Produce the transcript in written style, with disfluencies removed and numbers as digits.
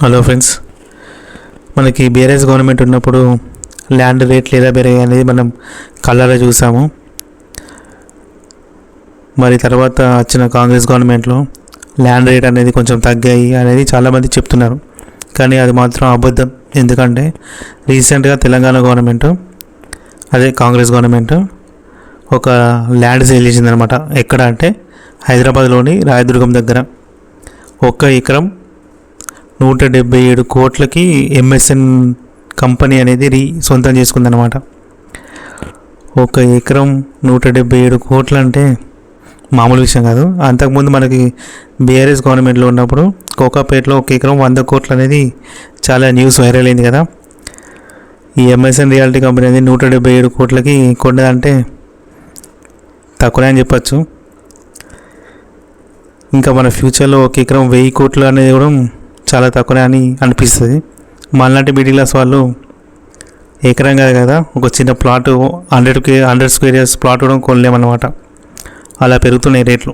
Hello friends, మనకి BRS government ఉన్నప్పుడు land రేట్లు ఎలా పెరిగాయి అనేది మనం కళ్ళారా చూసాము. మరి తర్వాత వచ్చిన కాంగ్రెస్ గవర్నమెంట్లో ల్యాండ్ రేట్ అనేది కొంచెం తగ్గాయి అనేది చాలామంది చెప్తున్నారు. కానీ అది మాత్రం అబద్ధం. ఎందుకంటే రీసెంట్గా తెలంగాణ గవర్నమెంట్, అదే కాంగ్రెస్ గవర్నమెంట్ ఒక ల్యాండ్ సేల్ చేసిందనమాట. ఎక్కడ అంటే హైదరాబాద్లోని రాయదుర్గం దగ్గర 1 ఎకరం 177 కోట్లకి ఎంఎస్ఎన్ కంపెనీ అనేది సొంతం చేసుకుందనమాట. 1 ఎకరం 177 కోట్లు అంటే మామూలు విషయం కాదు. అంతకుముందు మనకి బీఆర్ఎస్ గవర్నమెంట్లో ఉన్నప్పుడు కోకాపేటలో 1 ఎకరం 100 కోట్లు అనేది చాలా న్యూస్ వైరల్ అయింది కదా. ఈ ఎంఎస్ఎన్ రియాలిటీ కంపెనీ అనేది 177 కోట్లకి కొన్నదంటే తక్కువనే అని చెప్పచ్చు. ఇంకా మన ఫ్యూచర్లో 1 ఎకరం 1000 కోట్లు అనేది కూడా చాలా తక్కువనే అని అనిపిస్తుంది. మనలాంటి మిడిల్ క్లాస్ వాళ్ళు ఎకరం కాదు కదా, ఒక చిన్న ప్లాట్ 100 స్క్వేర్ యార్డ్స్ ప్లాట్ కూడా కొనలేమన్నమాట. అలా పెరుగుతున్నాయి రేట్లు.